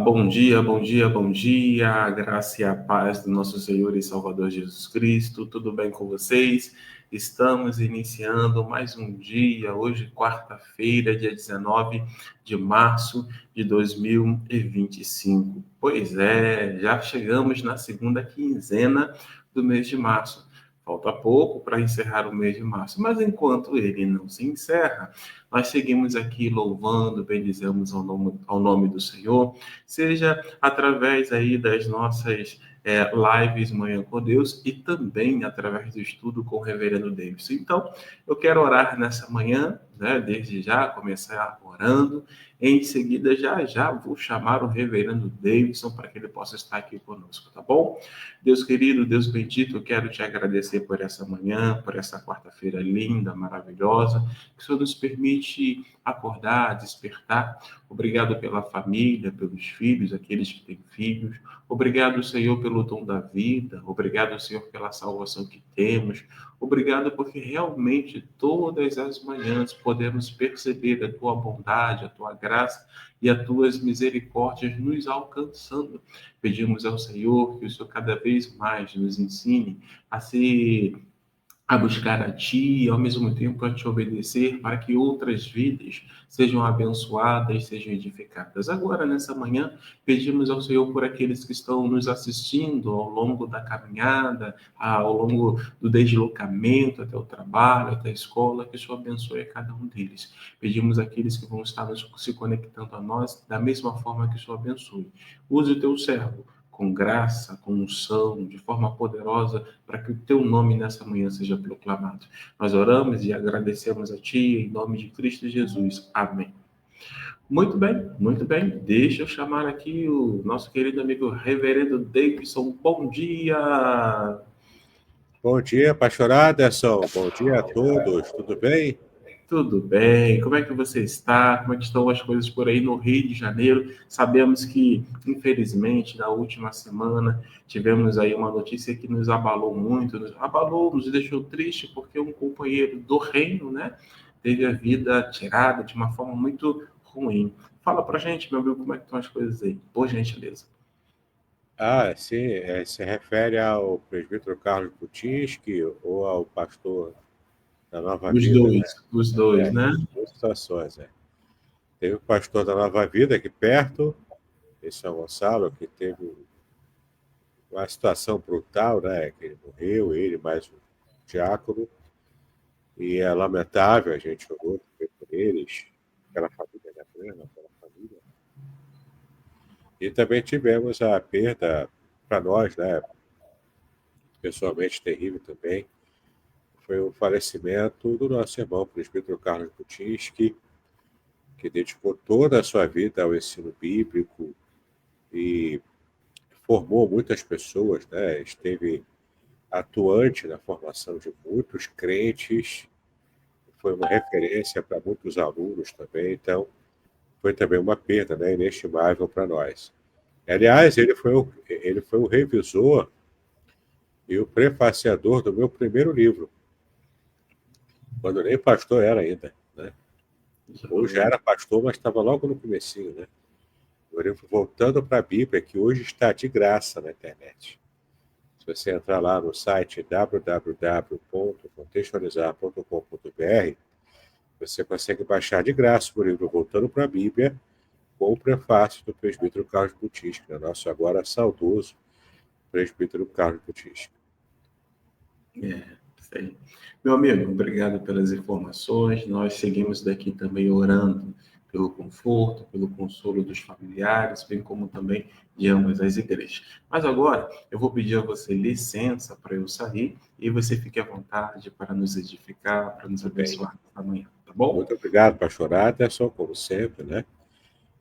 bom dia, bom dia, bom dia. A graça e a paz do nosso Senhor e Salvador Jesus Cristo. Tudo bem com vocês? Estamos iniciando mais um dia, hoje, quarta-feira, dia 19 de março de 2025. Pois é, já chegamos na segunda quinzena do mês de março. Falta pouco para encerrar o mês de março, mas enquanto ele não se encerra, nós seguimos aqui louvando, bendizemos ao nome do Senhor, seja através aí das nossas lives Manhã com Deus e também através do estudo com o Reverendo Davidson. Então, eu quero orar nessa manhã, né, desde já, começar orando. Em seguida, já vou chamar o Reverendo Davidson para que ele possa estar aqui conosco, tá bom? Deus querido, Deus bendito, eu quero te agradecer por essa manhã, por essa quarta-feira linda, maravilhosa, que o Senhor nos permite acordar, despertar. Obrigado pela família, pelos filhos, aqueles que têm filhos. Obrigado, Senhor, pelo dom da vida. Obrigado, Senhor, pela salvação que temos. Obrigado porque realmente todas as manhãs podemos perceber a tua bondade, a tua graça e as tuas misericórdias nos alcançando. Pedimos ao Senhor que o Senhor cada vez mais nos ensine a buscar a Ti e ao mesmo tempo a Te obedecer para que outras vidas sejam abençoadas, sejam edificadas. Agora, nessa manhã, pedimos ao Senhor por aqueles que estão nos assistindo ao longo da caminhada, ao longo do deslocamento até o trabalho, até a escola, que o Senhor abençoe a cada um deles. Pedimos àqueles que vão estar se conectando a nós da mesma forma que o Senhor abençoe. Use o Teu servo com graça, com unção, de forma poderosa, para que o teu nome nessa manhã seja proclamado. Nós oramos e agradecemos a Ti, em nome de Cristo Jesus. Amém. Muito bem, muito bem. Deixa eu chamar aqui o nosso querido amigo Reverendo Davidson. Bom dia! Bom dia, pastor Aderson. Bom dia a todos. Tudo bem? Tudo bem? Como é que você está? Como é que estão as coisas por aí no Rio de Janeiro? Sabemos que, infelizmente, na última semana tivemos aí uma notícia que nos abalou muito, nos deixou triste, porque um companheiro do reino, né, teve a vida tirada de uma forma muito ruim. Fala pra gente, meu amigo, como é que estão as coisas aí? Por gentileza. Sim, se refere ao presbítero Carlos Putinski ou ao pastor da Nova Vida, né? Os dois, né? Duas situações, né? Teve o pastor da Nova Vida aqui perto, em São Gonçalo, que teve uma situação brutal, né? Que ele morreu, ele mais um diácono, e é lamentável, a gente orou também por eles, aquela família, né? Aquela família. E também tivemos a perda para nós, né? Pessoalmente terrível também, foi o falecimento do nosso irmão, o presbítero Carlos Putinski, que dedicou toda a sua vida ao ensino bíblico e formou muitas pessoas, né? Esteve atuante na formação de muitos crentes, foi uma referência para muitos alunos também, então foi também uma perda, né? Inestimável para nós. Aliás, ele foi o revisor e o prefaciador do meu primeiro livro, quando nem pastor era ainda, né? Ou já era pastor, mas estava logo no comecinho, né? O livro Voltando para a Bíblia, que hoje está de graça na internet. Se você entrar lá no site www.contextualizar.com.br, você consegue baixar de graça o livro Voltando para a Bíblia, com o prefácio do presbítero Carlos Putinski, né? Nosso agora saudoso presbítero Carlos Putinski. Sei. Meu amigo, obrigado pelas informações. Nós seguimos daqui também orando pelo conforto, pelo consolo dos familiares, bem como também de ambas as igrejas. Mas agora eu vou pedir a você licença para eu sair e você fique à vontade para nos edificar, para nos abençoar amanhã, tá bom? Muito obrigado, pastor Aderson, como sempre, né?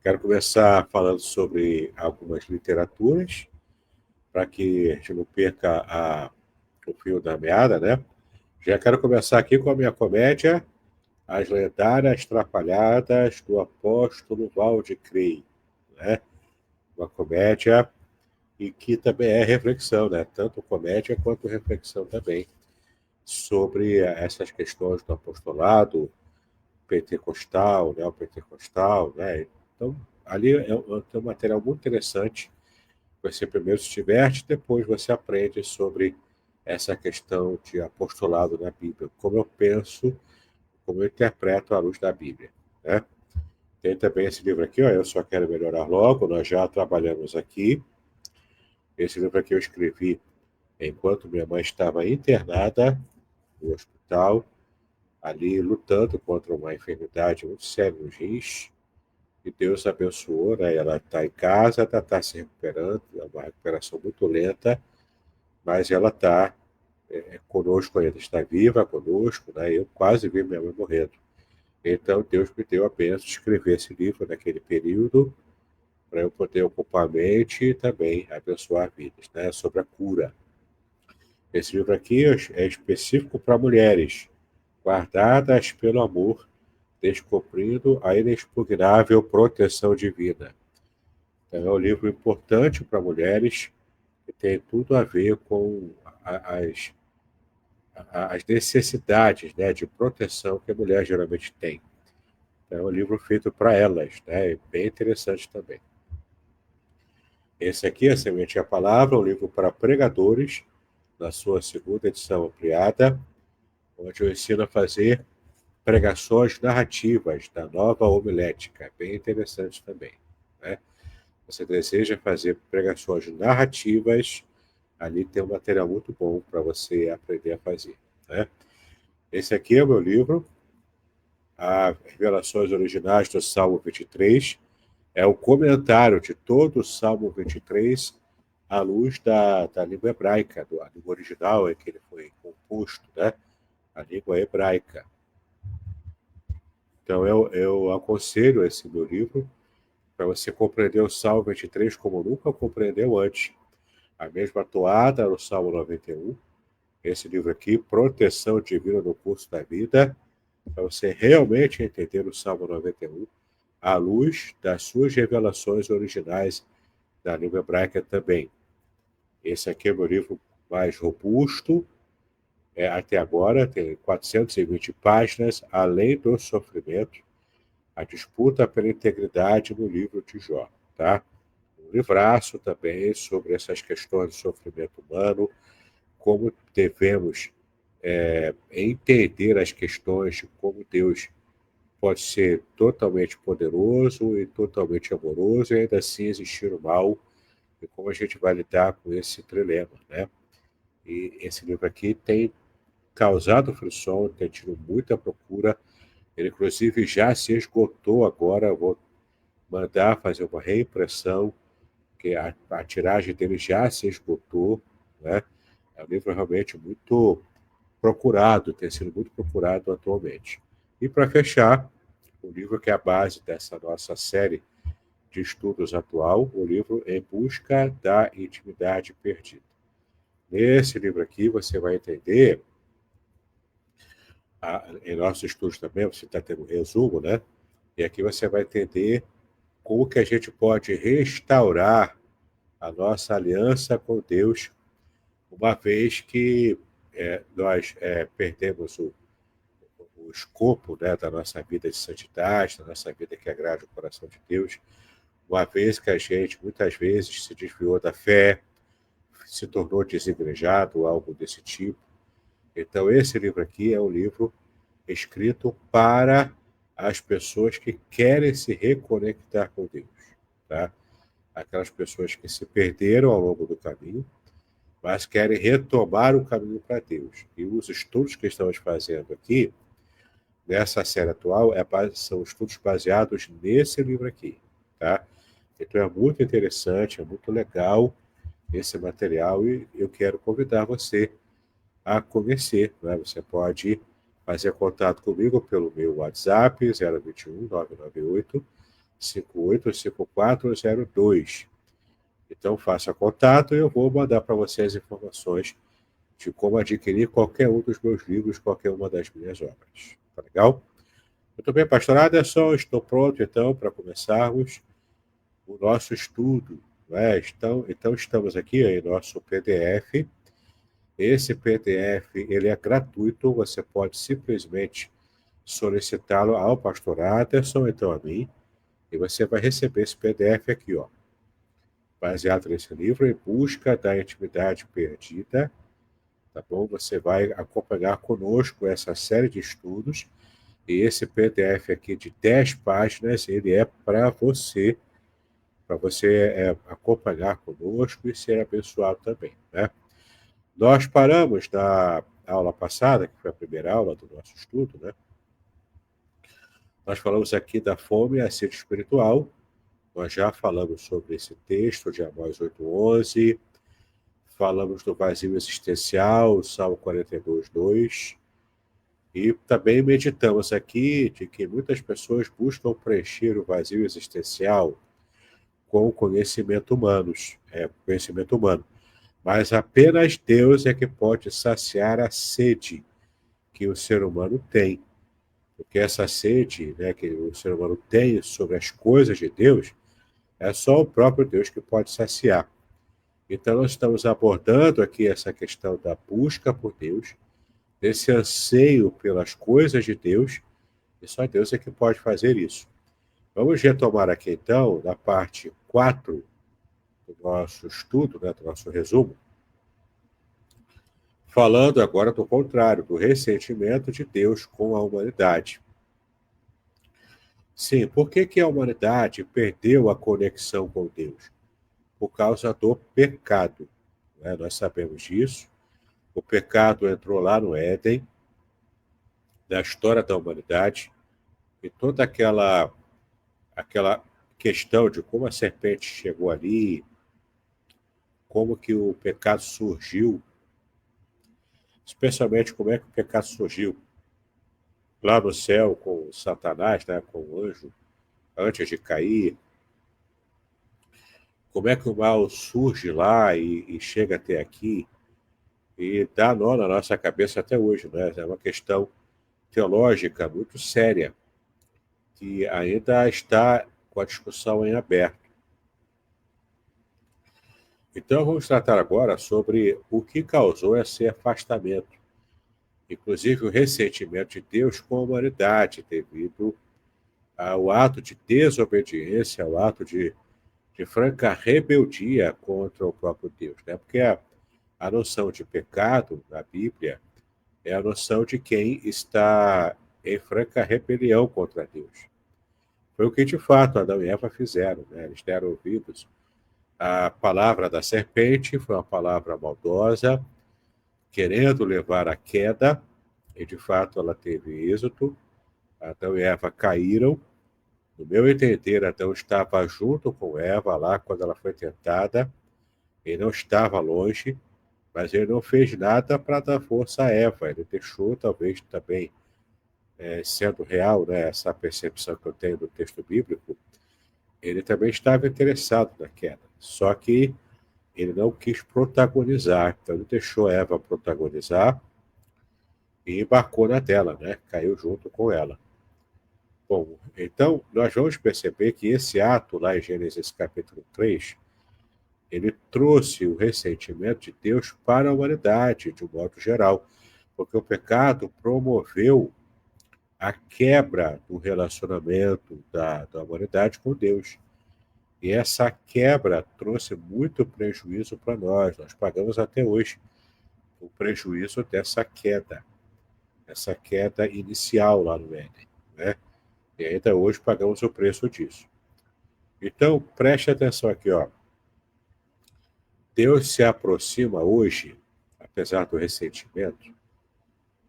Quero começar falando sobre algumas literaturas, para que a gente não perca o fio da meada, né? Já quero começar aqui com a minha comédia, As Lendárias Trapalhadas do Apóstolo Valdecrey, né? Uma comédia e que também é reflexão, né? Tanto comédia quanto reflexão também sobre essas questões do apostolado pentecostal, neopentecostal, né? Então, ali é um material muito interessante. Você primeiro se diverte, depois você aprende sobre essa questão de apostolado na Bíblia, como eu penso, como eu interpreto à luz da Bíblia, né? Tem também esse livro aqui, ó, Eu Só Quero Melhorar Logo, nós já trabalhamos aqui. Esse livro aqui eu escrevi enquanto minha mãe estava internada no hospital, ali lutando contra uma enfermidade muito séria nos rins, e Deus abençoou, né? Ela está em casa, está se recuperando, é uma recuperação muito lenta, mas ela está conosco ainda, está viva conosco, né? Eu quase vi minha mãe morrendo. Então Deus me deu a bênção de escrever esse livro naquele período, para eu poder ocupar a mente e também abençoar vidas, né? Sobre a cura. Esse livro aqui é específico para mulheres, guardadas pelo amor, descobrindo a inexpugnável proteção divina. Então, é um livro importante para mulheres que tem tudo a ver com as necessidades, né, de proteção que a mulher geralmente tem. Então, é um livro feito para elas, né, é bem interessante também. Esse aqui, A Semente e a Palavra, um livro para pregadores, na sua segunda edição ampliada, onde eu ensino a fazer pregações narrativas da nova homilética, bem interessante também, né? Você deseja fazer pregações narrativas, ali tem um material muito bom para você aprender a fazer, né? Esse aqui é o meu livro, As Revelações Originais do Salmo 23, é o comentário de todo o Salmo 23 à luz da língua hebraica, da língua original em que ele foi composto, né? A língua hebraica. Então, eu aconselho esse meu livro para você compreender o Salmo 23 como nunca compreendeu antes. A mesma toada no Salmo 91. Esse livro aqui, Proteção Divina no Curso da Vida, para você realmente entender o Salmo 91 à luz das suas revelações originais da língua hebraica também. Esse aqui é o meu livro mais robusto, até agora, tem 420 páginas, além do sofrimento, a disputa pela integridade no livro de Jó, tá? Um livraço também sobre essas questões de sofrimento humano, como devemos entender as questões de como Deus pode ser totalmente poderoso e totalmente amoroso e ainda assim existir o mal e como a gente vai lidar com esse trilema, né? E esse livro aqui tem causado frisson, tem tido muita procura, ele inclusive já se esgotou agora, eu vou mandar fazer uma reimpressão, que a tiragem dele já se esgotou, né? É um livro realmente muito procurado, tem sido muito procurado atualmente. E para fechar, o livro que é a base dessa nossa série de estudos atual, o livro Em Busca da Intimidade Perdida. Nesse livro aqui você vai entender, em nossos estudos também, você está tendo um resumo, né? E aqui você vai entender como que a gente pode restaurar a nossa aliança com Deus, uma vez que nós perdemos o escopo, né, da nossa vida de santidade, da nossa vida que agrada o coração de Deus, uma vez que a gente muitas vezes se desviou da fé, se tornou desigrejado, algo desse tipo. Então, esse livro aqui é um livro escrito para as pessoas que querem se reconectar com Deus, tá? Aquelas pessoas que se perderam ao longo do caminho, mas querem retomar o caminho para Deus. E os estudos que estamos fazendo aqui, nessa série atual, são estudos baseados nesse livro aqui, tá? Então é muito interessante, é muito legal esse material e eu quero convidar você a conhecer, né? Você pode fazer contato comigo pelo meu WhatsApp, 021 998 585402. Então, faça contato e eu vou mandar para você as informações de como adquirir qualquer um dos meus livros, qualquer uma das minhas obras. Tá legal? Muito bem, pastor Aderson, estou pronto então para começarmos o nosso estudo. Né? Então, estamos aqui em nosso PDF. Esse PDF ele é gratuito, você pode simplesmente solicitá-lo ao pastor Aderson, então a mim. E você vai receber esse PDF aqui, ó, baseado nesse livro, Em Busca da Intimidade Perdida, tá bom? Você vai acompanhar conosco essa série de estudos, e esse PDF aqui de 10 páginas, ele é para você acompanhar conosco e ser abençoado também, né? Nós paramos na aula passada, que foi a primeira aula do nosso estudo, né? Nós falamos aqui da fome e a sede espiritual. Nós já falamos sobre esse texto de Amós 8:11, falamos do vazio existencial, Salmo 42:2, e também meditamos aqui de que muitas pessoas buscam preencher o vazio existencial com conhecimento humano, mas apenas Deus é que pode saciar a sede que o ser humano tem, porque essa sede, né, que o ser humano tem sobre as coisas de Deus, é só o próprio Deus que pode saciar. Então, nós estamos abordando aqui essa questão da busca por Deus, desse anseio pelas coisas de Deus, e só Deus é que pode fazer isso. Vamos retomar aqui, então, na parte 4 do nosso estudo, né, do nosso resumo, falando agora do contrário, do ressentimento de Deus com a humanidade. Sim, por que a humanidade perdeu a conexão com Deus? Por causa do pecado, né? Nós sabemos disso. O pecado entrou lá no Éden, na história da humanidade, e toda aquela questão de como a serpente chegou ali, como que o pecado surgiu, especialmente como é que o pecado surgiu lá no céu com Satanás, né, com o anjo, antes de cair, como é que o mal surge lá e chega até aqui e dá nó na nossa cabeça até hoje, né? É uma questão teológica muito séria, que ainda está com a discussão em aberto. Então, vamos tratar agora sobre o que causou esse afastamento, inclusive o ressentimento de Deus com a humanidade, devido ao ato de desobediência, ao ato de franca rebeldia contra o próprio Deus, né? Porque a noção de pecado na Bíblia é a noção de quem está em franca rebelião contra Deus. Foi o que, de fato, Adão e Eva fizeram, né? Eles deram ouvidos à palavra da serpente, foi uma palavra maldosa, querendo levar à queda, e, de fato, ela teve êxito. Adão e Eva caíram. No meu entender, Adão estava junto com Eva lá quando ela foi tentada, ele não estava longe, mas ele não fez nada para dar força a Eva. Ele deixou, talvez também, sendo real, né, essa percepção que eu tenho do texto bíblico, ele também estava interessado na queda. Só que ele não quis protagonizar. Então ele deixou Eva protagonizar e embarcou na dela, né? Caiu junto com ela. Bom, então nós vamos perceber que esse ato lá em Gênesis capítulo 3, ele trouxe o ressentimento de Deus para a humanidade, de um modo geral, porque o pecado promoveu a quebra do relacionamento da humanidade com Deus. E essa quebra trouxe muito prejuízo para nós. Nós pagamos até hoje o prejuízo dessa queda, essa queda inicial lá no Éden, né? E ainda hoje pagamos o preço disso. Então, preste atenção aqui, ó. Deus se aproxima hoje, apesar do ressentimento,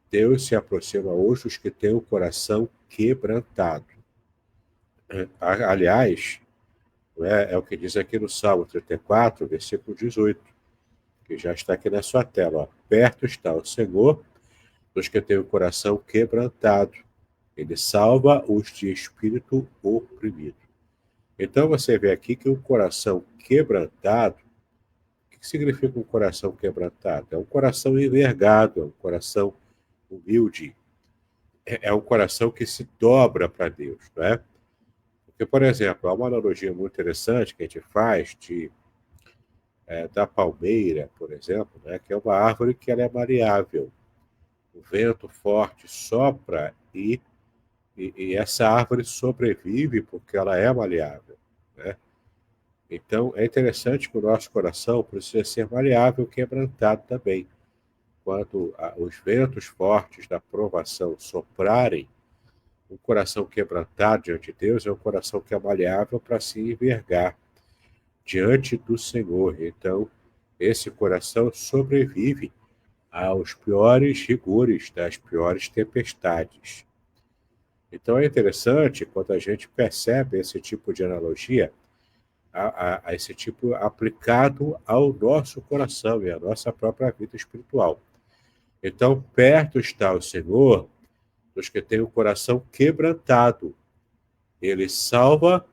Deus se aproxima hoje dos que têm o coração quebrantado. Aliás, é o que diz aqui no Salmo 34, versículo 18, que já está aqui na sua tela. Ó. Perto está o Senhor dos que têm o coração quebrantado. Ele salva os de espírito oprimido. Então você vê aqui que o coração quebrantado, o que significa um coração quebrantado? É um coração envergado, é um coração humilde, é um coração que se dobra para Deus, não é? Porque, por exemplo, há uma analogia muito interessante que a gente faz da palmeira, por exemplo, né, que é uma árvore que ela é maleável. O vento forte sopra e E essa árvore sobrevive porque ela é maleável, né? Então, é interessante que o nosso coração precisa ser maleável, quebrantado também. Quando os ventos fortes da provação soprarem, um coração quebrantado diante de Deus é um coração que é maleável para se envergar diante do Senhor. Então, esse coração sobrevive aos piores rigores das piores tempestades. Então, é interessante quando a gente percebe esse tipo de analogia, a esse tipo aplicado ao nosso coração e à nossa própria vida espiritual. Então, perto está o Senhor dos que têm o coração quebrantado. Ele salva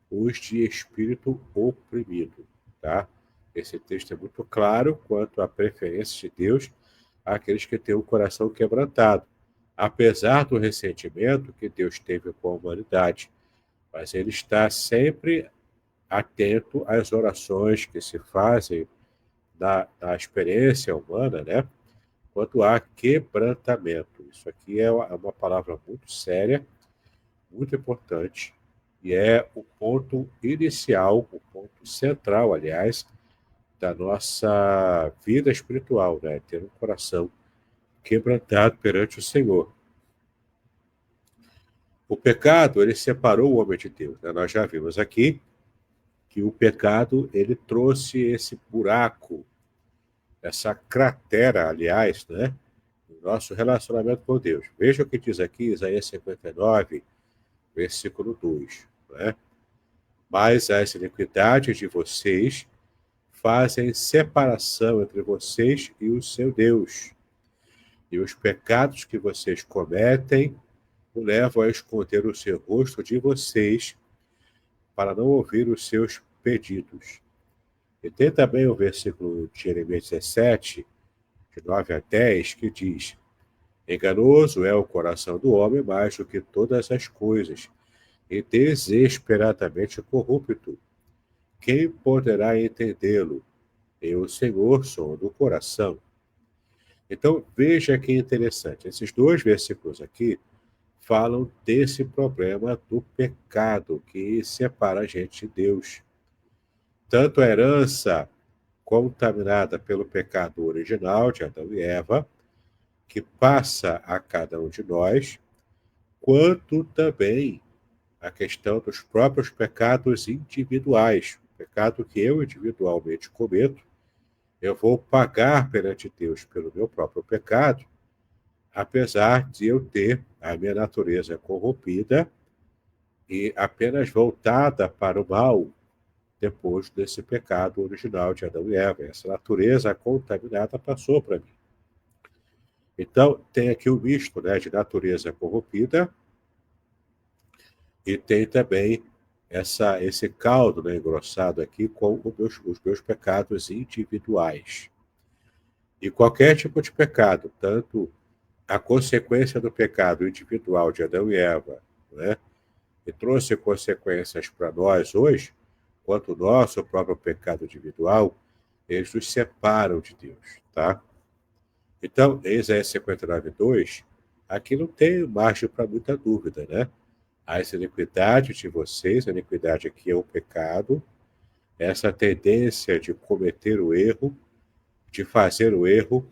os de espírito oprimido, tá? Esse texto é muito claro quanto à preferência de Deus àqueles que têm o coração quebrantado, apesar do ressentimento que Deus teve com a humanidade. Mas ele está sempre atento às orações que se fazem da experiência humana, né? Quanto há quebrantamento. Isso aqui é uma palavra muito séria, muito importante, e é o ponto inicial, o ponto central, aliás, da nossa vida espiritual, né? Ter um coração quebrantado perante o Senhor. O pecado, ele separou o homem de Deus, né? Nós já vimos aqui que o pecado, ele trouxe esse buraco, essa cratera, aliás, né? No nosso relacionamento com Deus. Veja o que diz aqui Isaías 59, versículo 2, né? Mas as iniquidades de vocês fazem separação entre vocês e o seu Deus. E os pecados que vocês cometem o levam a esconder o seu rosto de vocês para não ouvir os seus pedidos. E tem também o versículo de Jeremias 17, de 9 a 10, que diz: enganoso é o coração do homem mais do que todas as coisas, e desesperadamente corrupto. Quem poderá entendê-lo? Eu, o Senhor, sou do coração. Então, veja que interessante. Esses dois versículos aqui falam desse problema do pecado que separa a gente de Deus. Tanto a herança contaminada pelo pecado original de Adão e Eva, que passa a cada um de nós, quanto também a questão dos próprios pecados individuais. O pecado que eu individualmente cometo, eu vou pagar perante Deus pelo meu próprio pecado, apesar de eu ter a minha natureza corrompida e apenas voltada para o mal depois desse pecado original de Adão e Eva. Essa natureza contaminada passou para mim. Então, tem aqui o misto, né, de natureza corrompida e tem também esse caldo, né, engrossado aqui com os meus pecados individuais. E qualquer tipo de pecado, tanto a consequência do pecado individual de Adão e Eva, né, que trouxe consequências para nós hoje, quanto o nosso próprio pecado individual, eles nos separam de Deus, tá? Então, em Isaías 59:2, aqui não tem margem para muita dúvida, né? As iniquidades de vocês, a iniquidade aqui é o pecado, essa tendência de cometer o erro, de fazer o erro,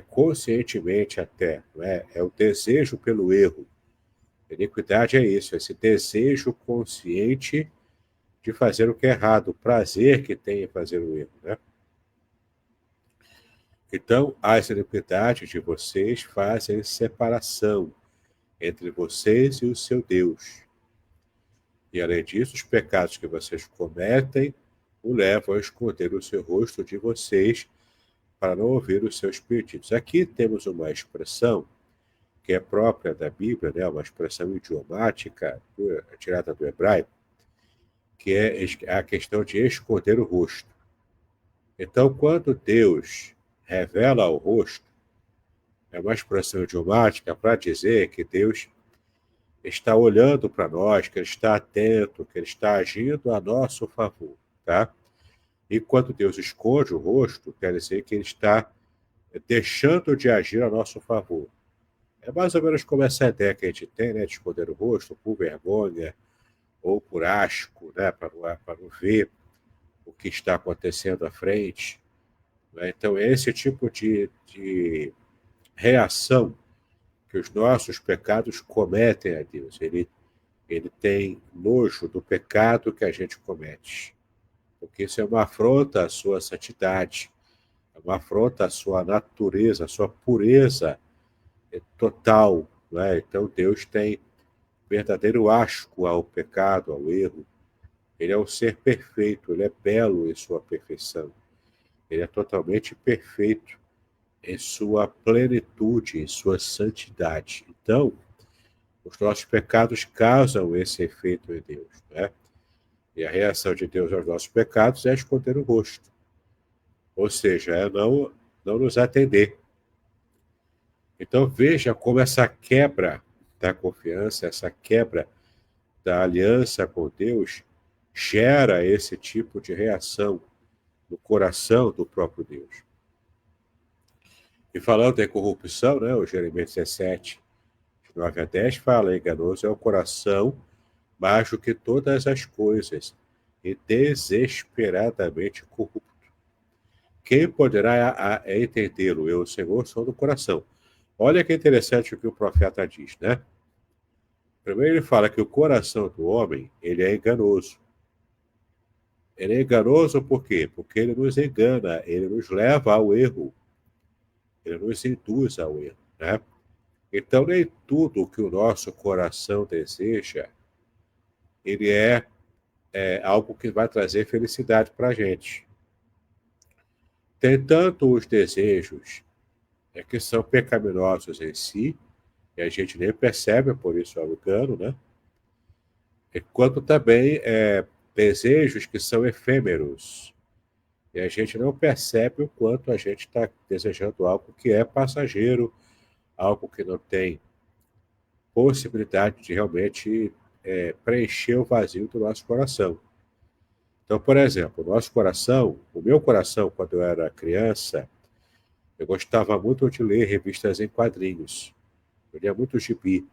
conscientemente até, não é? É o desejo pelo erro. Iniquidade é isso, esse desejo consciente de fazer o que é errado, o prazer que tem em fazer o erro, né? Então, as iniquidades de vocês fazem separação entre vocês e o seu Deus. E, além disso, os pecados que vocês cometem o levam a esconder o seu rosto de vocês para não ouvir os seus pedidos. Aqui temos uma expressão que é própria da Bíblia, né? Uma expressão idiomática tirada do hebraico, que é a questão de esconder o rosto. Então, quando Deus revela o rosto, é uma expressão idiomática para dizer que Deus está olhando para nós, que Ele está atento, que Ele está agindo a nosso favor, tá? E quando Deus esconde o rosto, quer dizer que Ele está deixando de agir a nosso favor. É mais ou menos como essa ideia que a gente tem, né, de esconder o rosto por vergonha ou por asco, né, para não ver o que está acontecendo à frente. Né? Então, é esse tipo de reação que os nossos pecados cometem a Deus. Ele tem nojo do pecado que a gente comete, porque isso é uma afronta à sua santidade, é uma afronta à sua natureza, à sua pureza total. Né? Então, Deus tem verdadeiro asco ao pecado, ao erro. Ele é um ser perfeito, ele é belo em sua perfeição. Ele é totalmente perfeito em sua plenitude, em sua santidade. Então, os nossos pecados causam esse efeito em Deus. Né? E a reação de Deus aos nossos pecados é esconder o rosto. Ou seja, é não nos atender. Então, veja como essa quebra da confiança, essa quebra da aliança com Deus, gera esse tipo de reação no coração do próprio Deus. E falando em corrupção, né, o Jeremias 17, de 9 a 10, fala: enganoso é o coração mais do que todas as coisas, e desesperadamente corrupto. Quem poderá entendê-lo? Eu, o Senhor, sou do coração. Olha que interessante o que o profeta diz, né? Primeiro ele fala que o coração do homem, ele é enganoso. Ele é enganoso por quê? Porque ele nos engana, ele nos leva ao erro, ele nos induz ao erro, né? Então, nem tudo que o nosso coração deseja, ele é algo que vai trazer felicidade para a gente. Tem tanto os desejos que são pecaminosos em si, e a gente nem percebe, por isso é o engano, né? Quanto também desejos que são efêmeros, e a gente não percebe o quanto a gente está desejando algo que é passageiro, algo que não tem possibilidade de realmente preencher o vazio do nosso coração. Então, por exemplo, o meu coração, quando eu era criança, eu gostava muito de ler revistas em quadrinhos. Eu lia muito gibi.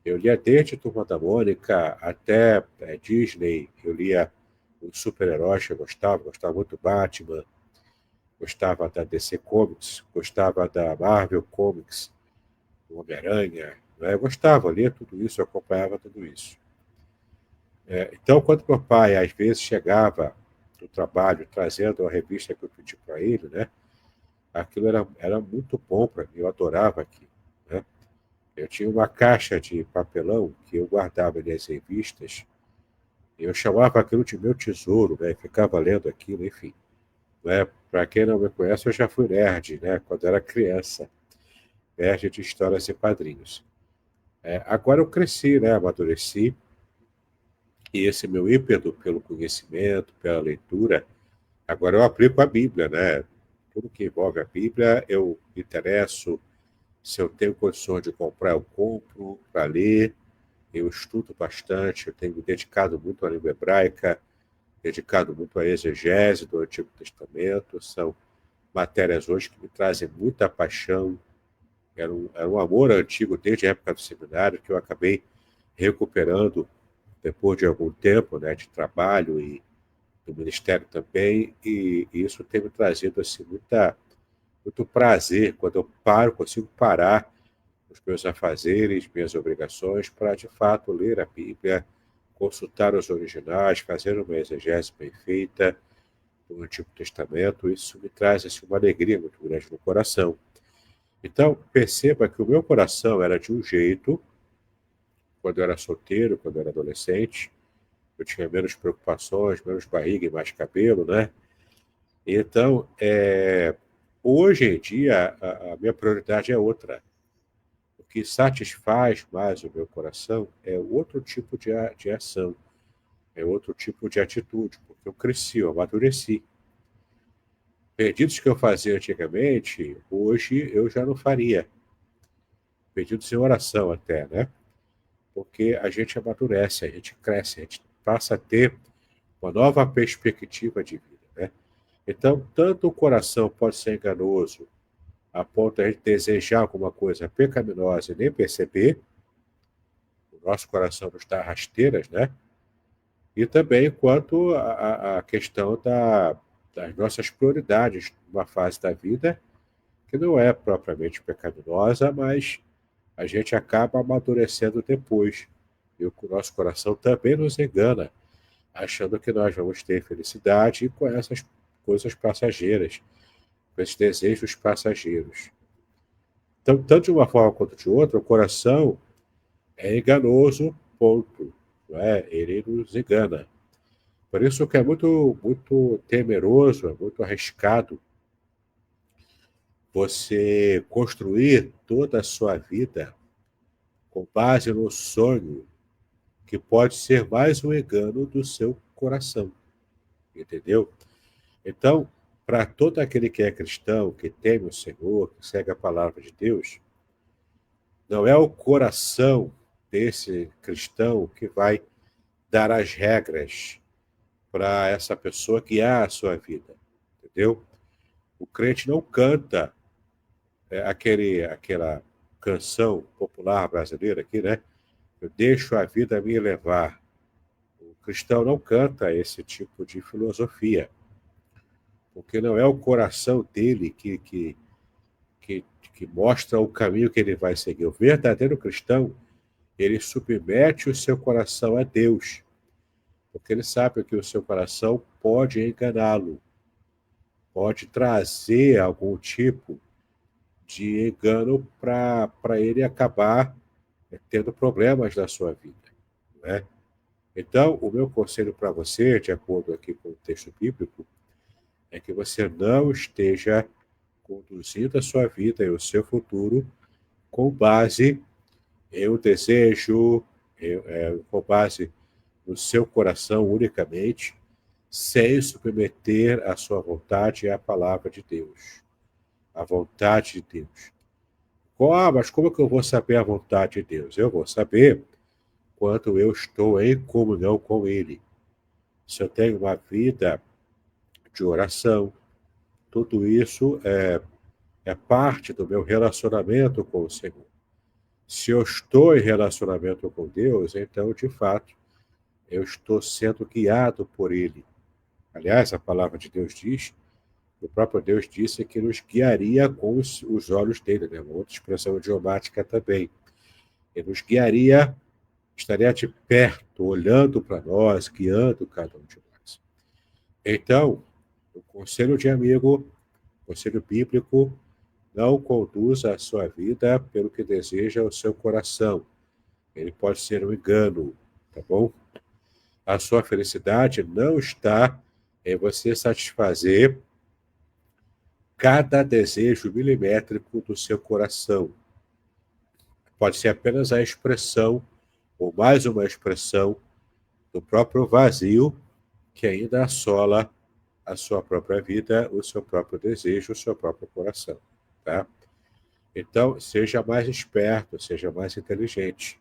Eu lia desde Turma da Mônica até Disney. Eu lia os super-heróis que eu gostava muito do Batman, gostava da DC Comics, gostava da Marvel Comics, do Homem-Aranha. Né? Eu gostava, lia tudo isso, eu acompanhava tudo isso. Então, quando meu pai, às vezes, chegava do trabalho trazendo a revista que eu pedi para ele, né? Aquilo era muito bom para mim, eu adorava aquilo. Né? Eu tinha uma caixa de papelão que eu guardava ali as revistas, e eu chamava aquilo de meu tesouro, né? Ficava lendo aquilo, enfim. Né? Para quem não me conhece, eu já fui nerd, né? Quando era criança, nerd de histórias e quadrinhos. Agora eu cresci, né? Amadureci, e esse meu ímpeto pelo conhecimento, pela leitura, agora eu aplico a Bíblia, né? Tudo que envolve a Bíblia, eu me interesso. Se eu tenho condições de comprar, eu compro para ler. Eu estudo bastante, eu tenho me dedicado muito à língua hebraica, dedicado muito à exegese do Antigo Testamento. São matérias hoje que me trazem muita paixão. Era um amor antigo desde a época do seminário que eu acabei recuperando depois de algum tempo, né, de trabalho e do ministério também, e isso tem me trazido assim, muito prazer quando eu consigo parar os meus afazeres, minhas obrigações, para de fato ler a Bíblia, consultar os originais, fazer uma exegese bem feita do Antigo Testamento. Isso me traz assim, uma alegria muito grande no coração. Então, perceba que o meu coração era de um jeito, quando eu era solteiro, quando eu era adolescente, eu tinha menos preocupações, menos barriga e mais cabelo, né? Então, hoje em dia, a minha prioridade é outra. O que satisfaz mais o meu coração é outro tipo de ação, é outro tipo de atitude, porque eu cresci, eu amadureci. Pedidos que eu fazia antigamente, hoje eu já não faria. Pedidos em oração até, né? Porque a gente amadurece, a gente cresce, a gente passa a ter uma nova perspectiva de vida, né? Então, tanto o coração pode ser enganoso a ponto de a gente desejar alguma coisa pecaminosa e nem perceber, o nosso coração não está a rasteiras, né? E também quanto à questão das nossas prioridades numa fase da vida que não é propriamente pecaminosa, mas a gente acaba amadurecendo depois. E o nosso coração também nos engana, achando que nós vamos ter felicidade com essas coisas passageiras, com esses desejos passageiros. Então, tanto de uma forma quanto de outra, o coração é enganoso, ponto. Não é? Ele nos engana. Por isso que é muito, muito temeroso, é muito arriscado você construir toda a sua vida com base no sonho, que pode ser mais um engano do seu coração. Entendeu? Então, para todo aquele que é cristão, que teme o Senhor, que segue a palavra de Deus, não é o coração desse cristão que vai dar as regras para essa pessoa guiar a sua vida. Entendeu? O crente não canta aquela canção popular brasileira aqui, né? Eu deixo a vida me levar. O cristão não canta esse tipo de filosofia, porque não é o coração dele que, que mostra o caminho que ele vai seguir. O verdadeiro cristão, ele submete o seu coração a Deus, porque ele sabe que o seu coração pode enganá-lo, pode trazer algum tipo de engano para ele acabar tendo problemas na sua vida, né? Então, o meu conselho para você, de acordo aqui com o texto bíblico, é que você não esteja conduzindo a sua vida e o seu futuro com base em um desejo, com base no seu coração unicamente, sem submeter a sua vontade à palavra de Deus, à vontade de Deus. Mas como que eu vou saber a vontade de Deus? Eu vou saber quando eu estou em comunhão com Ele. Se eu tenho uma vida de oração, tudo isso é parte do meu relacionamento com o Senhor. Se eu estou em relacionamento com Deus, então, de fato, eu estou sendo guiado por Ele. Aliás, a palavra de Deus diz, o próprio Deus disse que nos guiaria com os olhos dele, né? Uma outra expressão idiomática também. Ele nos guiaria, estaria de perto, olhando para nós, guiando cada um de nós. Então, o conselho de amigo, o conselho bíblico, não conduza a sua vida pelo que deseja o seu coração. Ele pode ser um engano, tá bom? A sua felicidade não está em você satisfazer cada desejo milimétrico do seu coração. Pode ser apenas a expressão, ou mais uma expressão, do próprio vazio que ainda assola a sua própria vida, o seu próprio desejo, o seu próprio coração. Tá? Então, seja mais esperto, seja mais inteligente.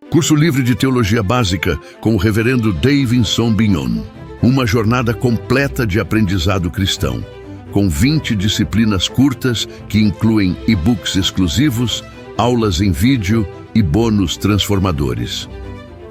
Curso livre de Teologia Básica com o Reverendo Davidson Bignon. Uma jornada completa de aprendizado cristão, com 20 disciplinas curtas que incluem e-books exclusivos, aulas em vídeo e bônus transformadores.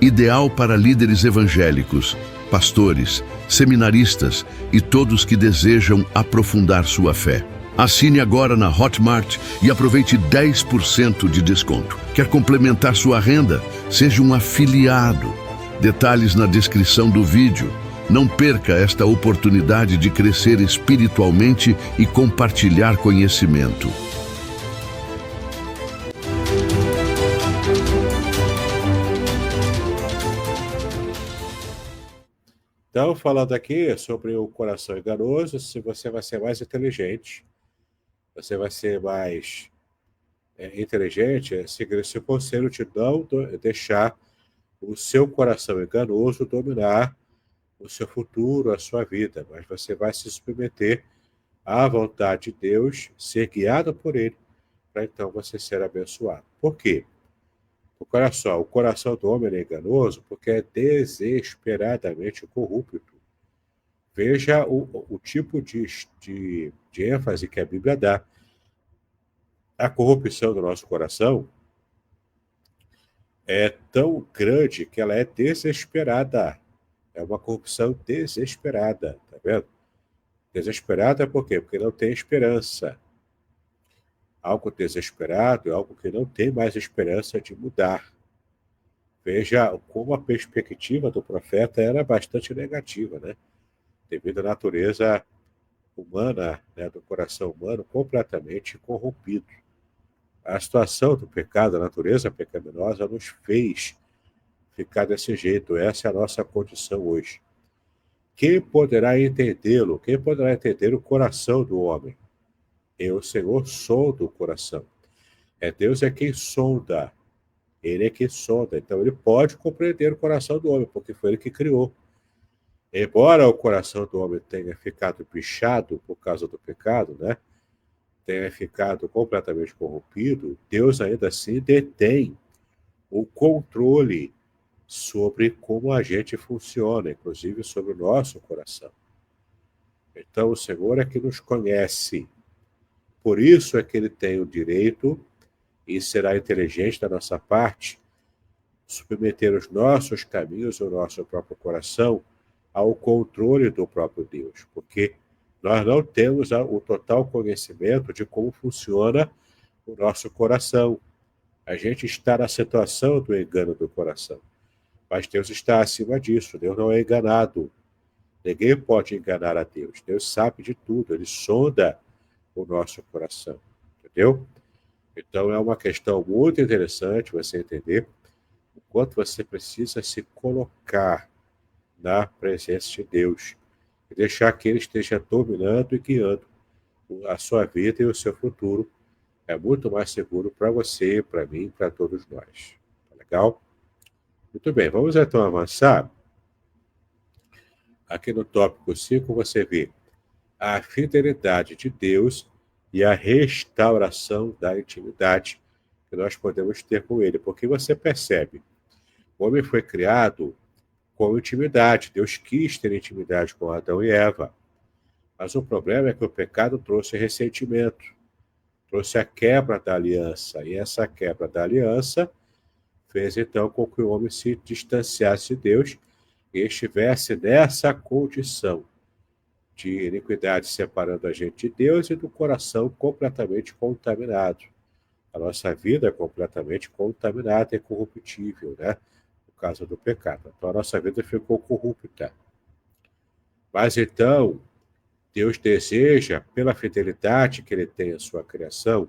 Ideal para líderes evangélicos, pastores, seminaristas e todos que desejam aprofundar sua fé. Assine agora na Hotmart e aproveite 10% de desconto. Quer complementar sua renda? Seja um afiliado. Detalhes na descrição do vídeo. Não perca esta oportunidade de crescer espiritualmente e compartilhar conhecimento. Então, falando aqui sobre o coração enganoso, se você vai ser mais inteligente, você vai ser mais inteligente, seguir esse conselho de não deixar o seu coração enganoso dominar o seu futuro, a sua vida, mas você vai se submeter à vontade de Deus, ser guiado por Ele, para então você ser abençoado. Por quê? Porque olha só, o coração do homem é enganoso porque é desesperadamente corrupto, Veja o tipo de ênfase que a Bíblia dá. A corrupção do nosso coração é tão grande que ela é desesperada. É uma corrupção desesperada, tá vendo? Desesperada por quê? Porque não tem esperança. Algo desesperado é algo que não tem mais esperança de mudar. Veja como a perspectiva do profeta era bastante negativa, né? Devido à natureza humana, né, do coração humano completamente corrompido. A situação do pecado, a natureza pecaminosa, nos fez ficar desse jeito. Essa é a nossa condição hoje. Quem poderá entendê-lo? Quem poderá entender o coração do homem? Eu, Senhor, sondo o coração. Deus é quem sonda. Ele é quem sonda. Então, ele pode compreender o coração do homem, porque foi ele que criou. Embora o coração do homem tenha ficado bichado por causa do pecado, né? Tenha ficado completamente corrompido, Deus ainda assim detém o controle sobre como a gente funciona, inclusive sobre o nosso coração. Então, o Senhor é que nos conhece. Por isso é que ele tem o direito, e será inteligente da nossa parte, submeter os nossos caminhos, o nosso próprio coração, ao controle do próprio Deus, porque nós não temos o total conhecimento de como funciona o nosso coração. A gente está na situação do engano do coração, mas Deus está acima disso. Deus não é enganado. Ninguém pode enganar a Deus. Deus sabe de tudo, ele sonda o nosso coração, entendeu? Então é uma questão muito interessante você entender o quanto você precisa se colocar na presença de Deus e deixar que ele esteja dominando e guiando a sua vida e o seu futuro. É muito mais seguro para você, para mim, para todos nós. Tá legal? Muito bem, vamos então avançar. Aqui no tópico 5 você vê a fidelidade de Deus e a restauração da intimidade que nós podemos ter com ele. Porque você percebe, o homem foi criado com intimidade. Deus quis ter intimidade com Adão e Eva. Mas o problema é que o pecado trouxe ressentimento, trouxe a quebra da aliança. E essa quebra da aliança fez então com que o homem se distanciasse de Deus e estivesse nessa condição de iniquidade, separando a gente de Deus e do coração completamente contaminado. A nossa vida é completamente contaminada e corruptível, né? Por causa do pecado. Então a nossa vida ficou corrupta. Mas então, Deus deseja, pela fidelidade que ele tem à sua criação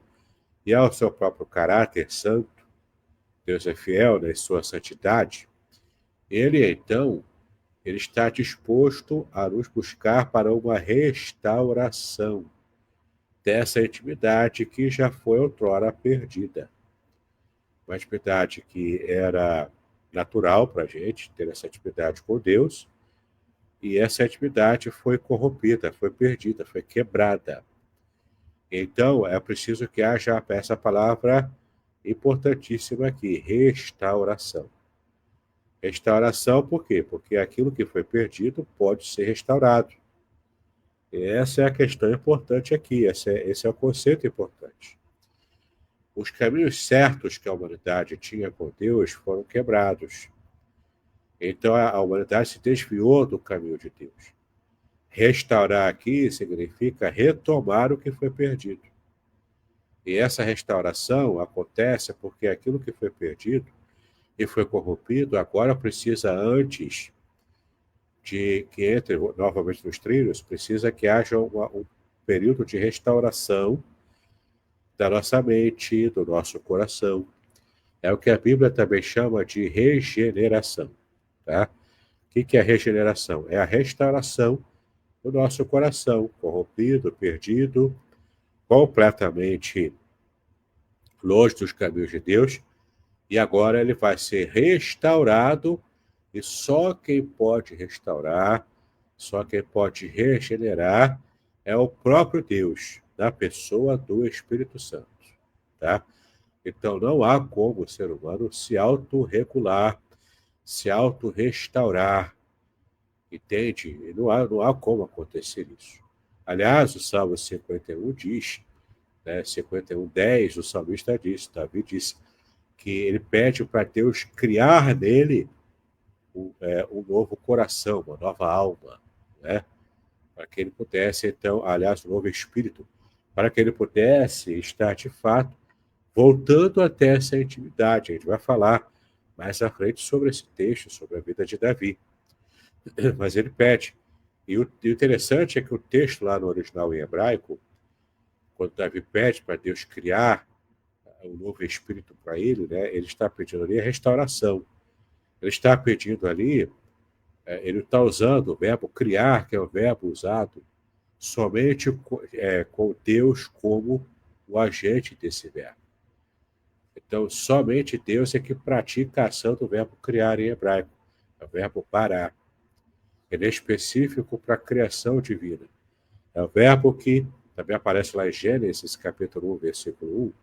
e ao seu próprio caráter santo, Deus é fiel na sua santidade, ele está disposto a nos buscar para uma restauração dessa intimidade que já foi outrora perdida. Uma intimidade que era natural para a gente, ter essa intimidade com Deus, e essa intimidade foi corrompida, foi perdida, foi quebrada. Então, é preciso que haja essa palavra importantíssima aqui, restauração. Restauração por quê? Porque aquilo que foi perdido pode ser restaurado. E essa é a questão importante aqui, esse é o conceito importante. Os caminhos certos que a humanidade tinha com Deus foram quebrados. Então a humanidade se desviou do caminho de Deus. Restaurar aqui significa retomar o que foi perdido. E essa restauração acontece porque aquilo que foi perdido e foi corrompido agora precisa, antes de que entre novamente nos trilhos, precisa que haja um período de restauração da nossa mente, do nosso coração. É o que a Bíblia também chama de regeneração. Tá? O que é regeneração? É a restauração do nosso coração, corrompido, perdido, completamente longe dos caminhos de Deus, e agora ele vai ser restaurado, e só quem pode restaurar, só quem pode regenerar é o próprio Deus, na pessoa do Espírito Santo. Tá? Então não há como o ser humano se autorregular, se autorrestaurar. Entende? E não há como acontecer isso. Aliás, o Salmo 51 diz, né, 51:10, o salmista disse, Davi disse, que ele pede para Deus criar nele um novo coração, uma nova alma, né? Para que ele pudesse, então, aliás, um novo espírito, para que ele pudesse estar, de fato, voltando até essa intimidade. A gente vai falar mais à frente sobre esse texto, sobre a vida de Davi. Mas ele pede. E o interessante é que o texto lá no original em hebraico, quando Davi pede para Deus criar um novo espírito para ele, né, ele está pedindo ali a restauração. Ele está pedindo ali, ele está usando o verbo criar, que é o verbo usado somente com Deus como o agente desse verbo. Então, somente Deus é que pratica a ação do verbo criar em hebraico. É o verbo parar. Ele é específico para a criação divina. É o verbo que também aparece lá em Gênesis, capítulo 1, versículo 1,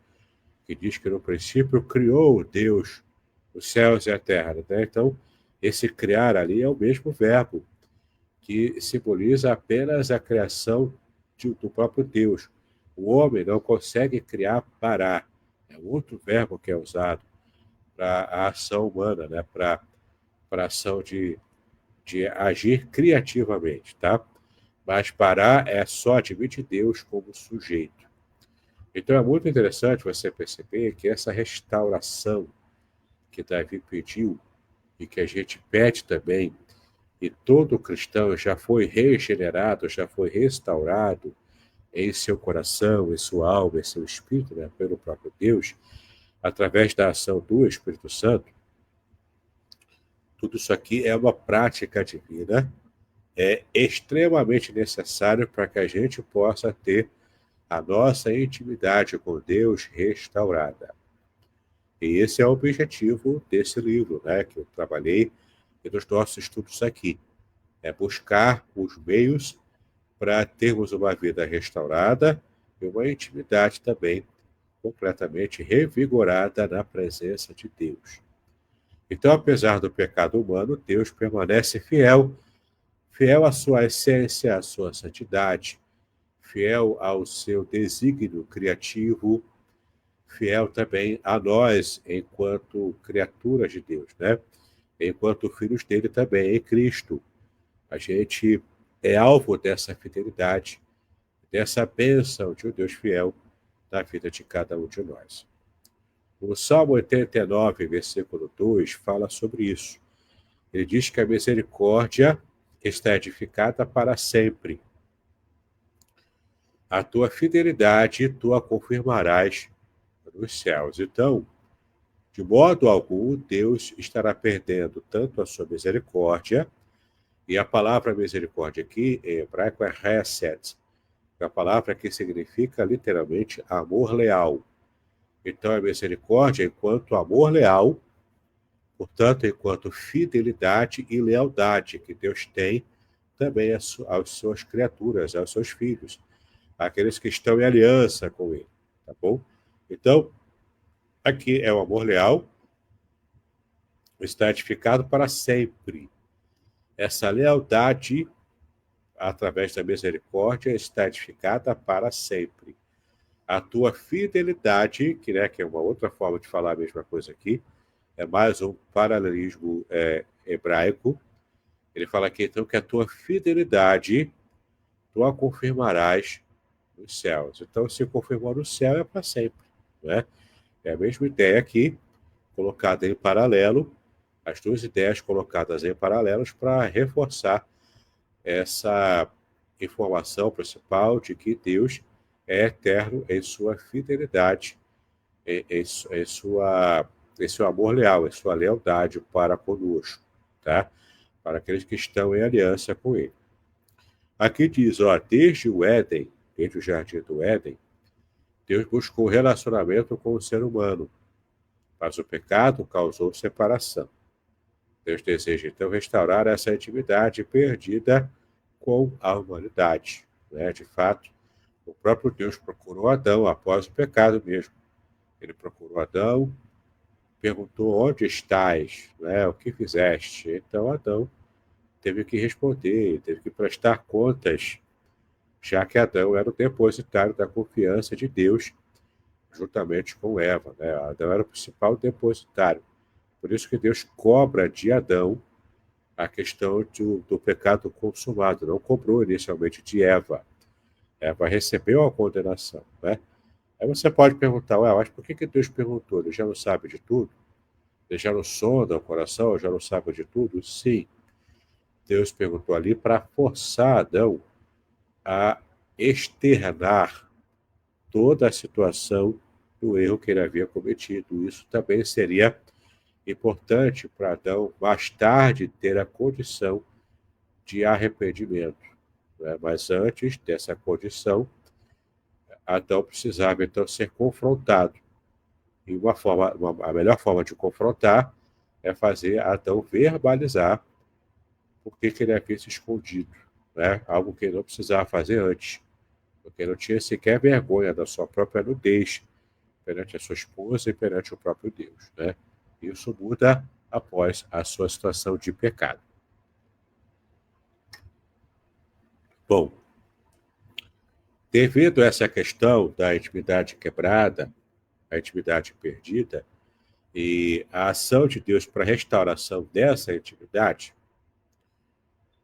que diz que no princípio criou Deus os céus e a terra. Né? Então, esse criar ali é o mesmo verbo que simboliza apenas a criação do próprio Deus. O homem não consegue criar parar. É outro verbo que é usado para a ação humana, né? Para a ação de agir criativamente, tá? Mas parar é só admite Deus como sujeito. Então é muito interessante você perceber que essa restauração que Davi pediu e que a gente pede também, e todo cristão já foi regenerado, já foi restaurado em seu coração, em sua alma, em seu espírito, né, pelo próprio Deus, através da ação do Espírito Santo. Tudo isso aqui é uma prática divina, é extremamente necessário para que a gente possa ter a nossa intimidade com Deus restaurada. E esse é o objetivo desse livro, né, que eu trabalhei e dos nossos estudos aqui. É buscar os meios para termos uma vida restaurada e uma intimidade também completamente revigorada na presença de Deus. Então, apesar do pecado humano, Deus permanece fiel, fiel à sua essência, à sua santidade, fiel ao seu desígnio criativo, fiel também a nós, enquanto criaturas de Deus, né? Enquanto filhos dele também em Cristo. A gente é alvo dessa fidelidade, dessa bênção de um Deus fiel na vida de cada um de nós. O Salmo 89, versículo 2, fala sobre isso. Ele diz que a misericórdia está edificada para sempre. A tua fidelidade tu a confirmarás nos céus. Então, de modo algum, Deus estará perdendo tanto a sua misericórdia, e a palavra misericórdia aqui, em hebraico, é hesed, a palavra que significa literalmente amor leal. Então, a misericórdia enquanto amor leal, portanto, enquanto fidelidade e lealdade que Deus tem também às suas criaturas, aos seus filhos, aqueles que estão em aliança com ele, tá bom? Então, aqui é o amor leal, está edificado para sempre. Essa lealdade, através da misericórdia, está edificada para sempre. A tua fidelidade, que é uma outra forma de falar a mesma coisa aqui, é mais um paralelismo hebraico. Ele fala aqui, então, que a tua fidelidade, tu a confirmarás nos céus. Então, se confirmou no céu, é para sempre. Né? É a mesma ideia aqui, colocada em paralelo, as duas ideias colocadas em paralelos para reforçar essa informação principal de que Deus é eterno em sua fidelidade, em seu amor leal, em sua lealdade para conosco, tá? Para aqueles que estão em aliança com Ele. Aqui diz, desde o Éden, desde o jardim do Éden, Deus buscou relacionamento com o ser humano, mas o pecado causou separação. Deus deseja, então, restaurar essa intimidade perdida com a humanidade. Né? De fato, o próprio Deus procurou Adão após o pecado mesmo. Ele procurou Adão, perguntou, onde estás? Né? O que fizeste? Então, Adão teve que responder, teve que prestar contas, já que Adão era o depositário da confiança de Deus, juntamente com Eva, né? Adão era o principal depositário. Por isso que Deus cobra de Adão a questão do pecado consumado, não cobrou inicialmente de Eva. Eva recebeu a condenação, né? Aí você pode perguntar, mas por que Deus perguntou? Ele já não sabe de tudo? Ele já não sonda o coração? Ele já não sabe de tudo? Sim. Deus perguntou ali para forçar Adão a externar toda a situação do erro que ele havia cometido. Isso também seria importante para Adão, mais tarde, ter a condição de arrependimento, né? Mas antes dessa condição, Adão precisava, então, ser confrontado. E a melhor forma de confrontar é fazer Adão verbalizar por que ele havia se escondido, né? Algo que ele não precisava fazer antes, porque ele não tinha sequer vergonha da sua própria nudez perante a sua esposa e perante o próprio Deus, né? Isso muda após a sua situação de pecado. Bom, devido a essa questão da intimidade quebrada, a intimidade perdida, e a ação de Deus para a restauração dessa intimidade,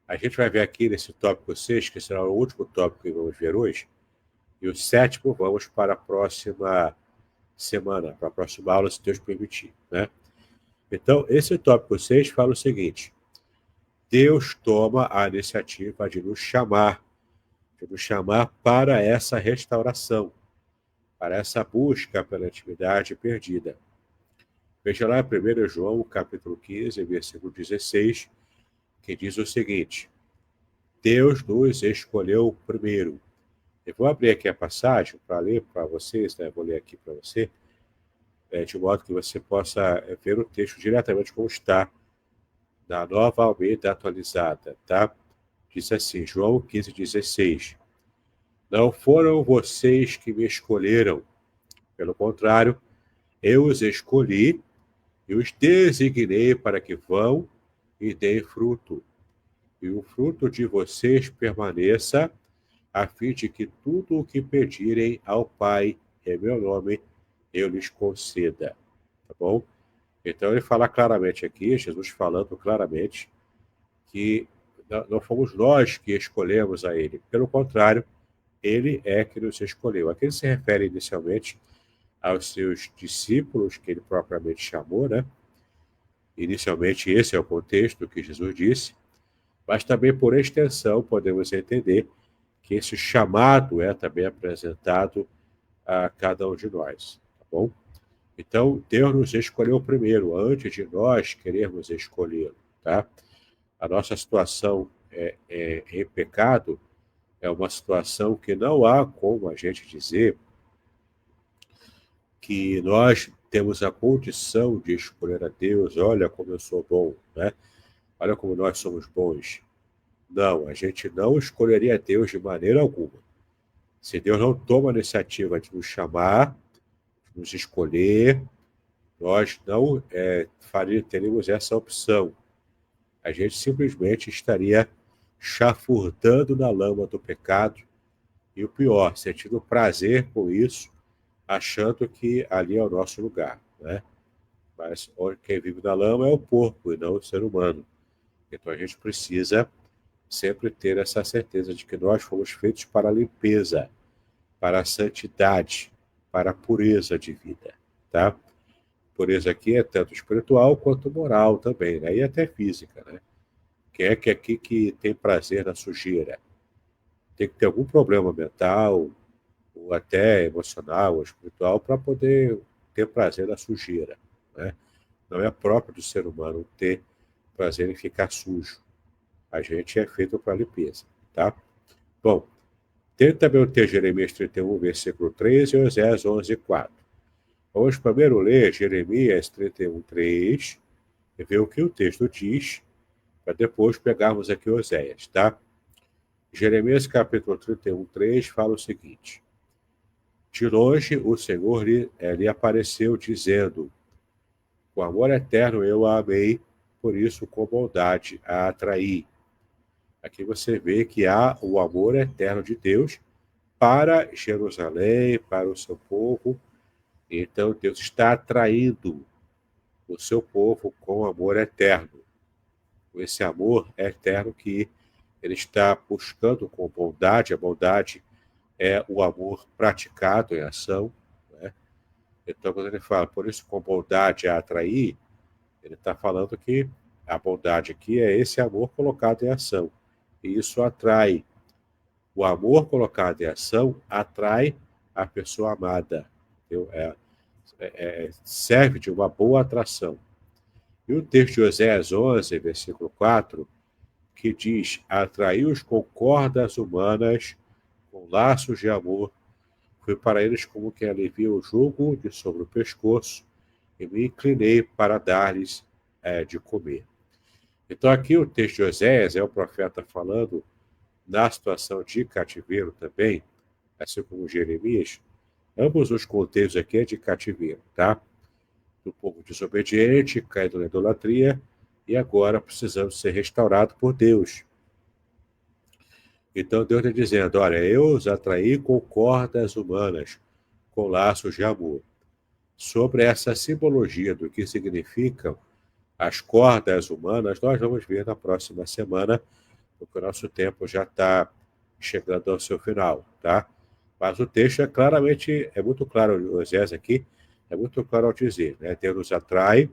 a gente vai ver aqui nesse tópico 6, que será o último tópico que vamos ver hoje, e o 7º vamos para a próxima semana, para a próxima aula, se Deus permitir, né? Então, esse tópico 6 fala o seguinte: Deus toma a iniciativa de nos chamar para essa restauração, para essa busca pela intimidade perdida. Veja lá em 1 João, capítulo 15, versículo 16, que diz o seguinte: Deus nos escolheu primeiro. Eu vou abrir aqui a passagem para ler para vocês, né? Vou ler aqui para você, de modo que você possa ver o texto diretamente como está, na Nova Almeida Atualizada, tá? Diz assim, João 15,16. Não foram vocês que me escolheram, pelo contrário, eu os escolhi e os designei para que vão e deem fruto, e o fruto de vocês permaneça, a fim de que tudo o que pedirem ao Pai em meu nome, eu lhes conceda. Tá bom? Então ele fala claramente aqui, Jesus falando claramente, que não fomos nós que escolhemos a ele. Pelo contrário, ele é que nos escolheu. Aqui ele se refere inicialmente aos seus discípulos, que ele propriamente chamou, né? Inicialmente esse é o contexto que Jesus disse, mas também por extensão podemos entender que esse chamado é também apresentado a cada um de nós, tá bom? Então, Deus nos escolheu primeiro, antes de nós querermos escolhê-lo, tá? A nossa situação em pecado é uma situação que não há como a gente dizer que nós temos a condição de escolher a Deus. Olha como eu sou bom, né? Olha como nós somos bons. Não, a gente não escolheria Deus de maneira alguma. Se Deus não toma a iniciativa de nos chamar, de nos escolher, nós não teríamos essa opção. A gente simplesmente estaria chafurdando na lama do pecado e o pior, sentindo prazer com isso, achando que ali é o nosso lugar, né? Mas quem vive na lama é o porco e não o ser humano. Então a gente precisa sempre ter essa certeza de que nós fomos feitos para a limpeza, para a santidade, para a pureza de vida, tá? Pureza aqui é tanto espiritual quanto moral também, né? E até física, né? Quem é que aqui que tem prazer na sujeira? Tem que ter algum problema mental, ou até emocional, ou espiritual, para poder ter prazer na sujeira, né? Não é próprio do ser humano ter prazer em ficar sujo. A gente é feito para limpeza, tá? Bom, tem também o texto de Jeremias 31, versículo 3 e Oséias 11, 4. Vamos primeiro ler Jeremias 31, 3 e ver o que o texto diz, para depois pegarmos aqui Oséias, tá? Jeremias capítulo 31, 3 fala o seguinte: De longe o Senhor lhe apareceu, dizendo: Com amor eterno eu a amei, por isso com bondade a atraí. Aqui você vê que há o amor eterno de Deus para Jerusalém, para o seu povo. Então, Deus está atraindo o seu povo com amor eterno. Com esse amor eterno que ele está buscando com bondade. A bondade é o amor praticado em ação, né? Então, quando ele fala, por isso com bondade a atrair, ele está falando que a bondade aqui é esse amor colocado em ação. E isso atrai. O amor colocado em ação atrai a pessoa amada. Serve de uma boa atração. E o texto de Oséias 11, versículo 4, que diz: atraiu-os com cordas humanas, com laços de amor, foi para eles como quem alivia o jugo de sobre o pescoço, e me inclinei para dar-lhes de comer. Então, aqui o texto de Oséias é o profeta falando na situação de cativeiro também, assim como Jeremias. Ambos os contextos aqui é de cativeiro, tá? Do povo desobediente, caído na idolatria, e agora precisando ser restaurado por Deus. Então Deus está dizendo, olha, eu os atraí com cordas humanas, com laços de amor. Sobre essa simbologia do que significam as cordas humanas, nós vamos ver na próxima semana, porque o nosso tempo já está chegando ao seu final, tá? Mas o texto é muito claro, Oséias aqui, é muito claro ao dizer, né? Deus nos atrai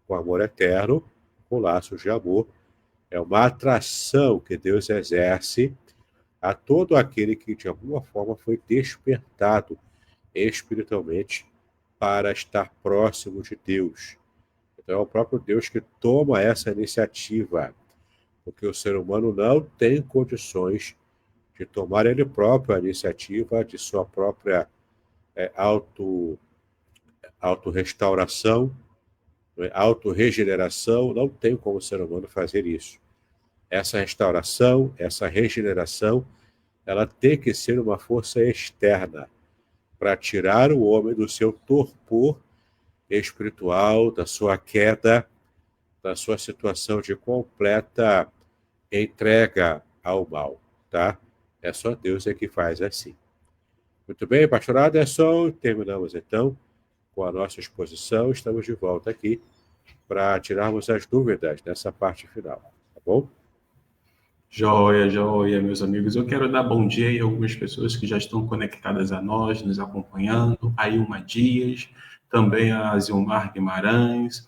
com amor eterno, com laços de amor. É uma atração que Deus exerce a todo aquele que, de alguma forma, foi despertado espiritualmente para estar próximo de Deus. Então, é o próprio Deus que toma essa iniciativa, porque o ser humano não tem condições de tomar ele próprio a iniciativa de sua própria autorrestauração, autorregeneração. Não tem como o ser humano fazer isso. Essa restauração, essa regeneração, ela tem que ser uma força externa para tirar o homem do seu torpor espiritual, da sua queda, da sua situação de completa entrega ao mal, tá? É só Deus que faz assim. Muito bem, pastor Aderson, terminamos então com a nossa exposição. Estamos de volta aqui para tirarmos as dúvidas nessa parte final, tá bom? Joia, joia, meus amigos. Eu quero dar bom dia a algumas pessoas que já estão conectadas a nós, nos acompanhando. A Ilma Dias, também a Zilmar Guimarães,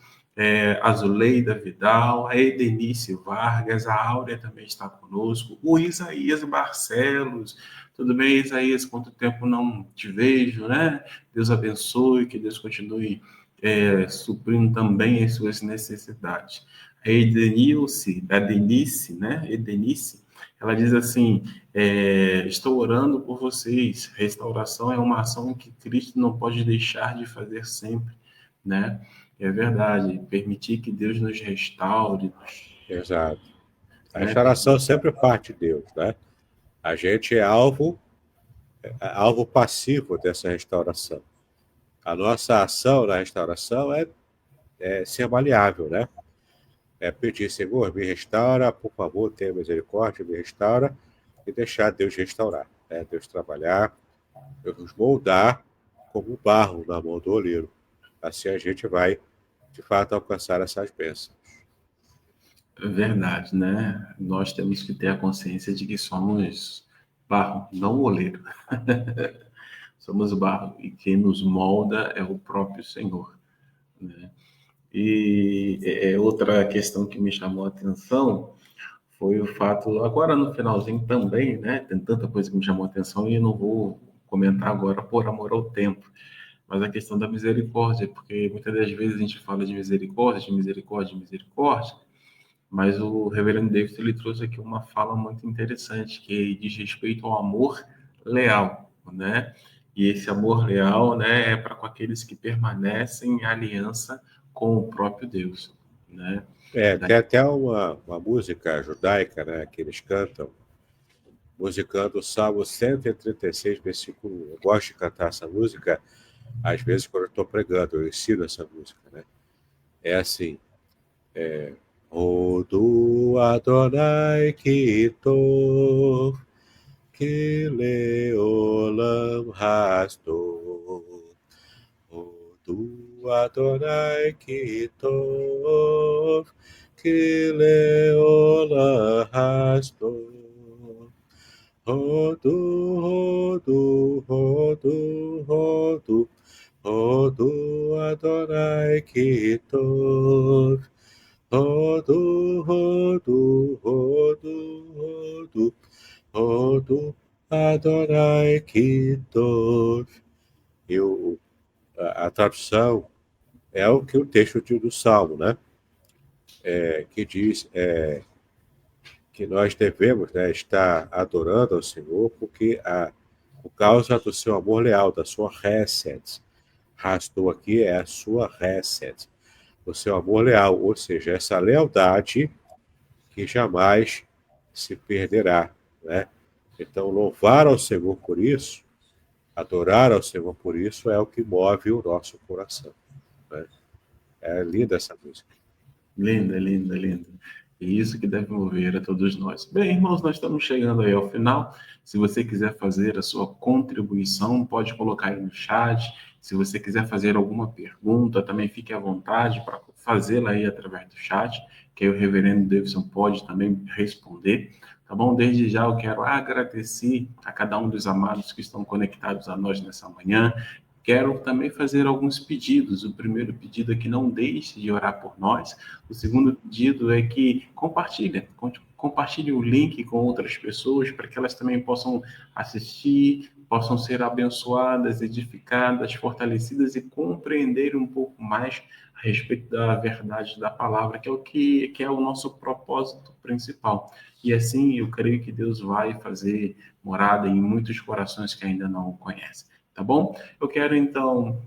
a Zuleida Vidal, a Edenice Vargas, a Áurea também está conosco, o Isaías Barcelos. Tudo bem, Isaías? Quanto tempo não te vejo, né? Deus abençoe, que Deus continue suprindo também as suas necessidades. A Edenice, né? Edenice, ela diz assim: estou orando por vocês. Restauração é uma ação que Cristo não pode deixar de fazer sempre, né? É verdade. Permitir que Deus nos restaure. Exato. A restauração sempre parte de Deus, né? A gente é alvo passivo dessa restauração. A nossa ação na restauração é ser maleável, né? É pedir, Senhor, me restaura, por favor, tenha misericórdia, me restaura, e deixar Deus restaurar, né? Deus trabalhar, Deus nos moldar como barro na mão do oleiro. Assim a gente vai, de fato, alcançar essas bênçãos. É verdade, né? Nós temos que ter a consciência de que somos barro, não oleiro. Somos barro, e quem nos molda é o próprio Senhor, né? E outra questão que me chamou a atenção foi o fato, agora no finalzinho também, né? Tem tanta coisa que me chamou a atenção e eu não vou comentar agora por amor ao tempo, mas a questão da misericórdia, porque muitas das vezes a gente fala de misericórdia, de misericórdia, de misericórdia, mas o reverendo David ele trouxe aqui uma fala muito interessante que diz respeito ao amor leal, né? E esse amor leal, né, é para com aqueles que permanecem em aliança com o próprio Deus, né? Tem até uma música judaica, né, que eles cantam, musicando o Salmo 136, versículo 1. Eu gosto de cantar essa música, às vezes, quando eu estou pregando, eu ensino essa música, né? É assim, Hodu Adonai ki tov, ki leolam hasdov. Hodu Adonai ki tov, ki leolam hasdov. Hodu, hodu, hodu, hodu, hodu Adonai ki tov. Hodu, hodu, hodu, hodu, hodu Adonai ki tov. E a tradução é o que o texto do Salmo, né? Que diz que nós devemos, né, estar adorando ao Senhor por causa do seu amor leal, da sua Hesed. Rastou aqui é a sua Hesed, o seu amor leal, ou seja, essa lealdade que jamais se perderá, né? Então, louvar ao Senhor por isso, adorar ao Senhor por isso é o que move o nosso coração, né? É linda essa música. Linda, linda, linda. E isso que deve mover a todos nós. Bem, irmãos, nós estamos chegando aí ao final. Se você quiser fazer a sua contribuição, pode colocar aí no chat. Se você quiser fazer alguma pergunta, também fique à vontade para fazê-la aí através do chat, que aí o reverendo Davidson pode também responder. Tá bom? Desde já eu quero agradecer a cada um dos amados que estão conectados a nós nessa manhã. Quero também fazer alguns pedidos. O primeiro pedido é que não deixe de orar por nós. O segundo pedido é que compartilhe o link com outras pessoas para que elas também possam assistir, possam ser abençoadas, edificadas, fortalecidas e compreender um pouco mais a respeito da verdade da palavra, que é o nosso propósito principal. E assim eu creio que Deus vai fazer morada em muitos corações que ainda não o conhecem. Tá bom? Eu quero, então,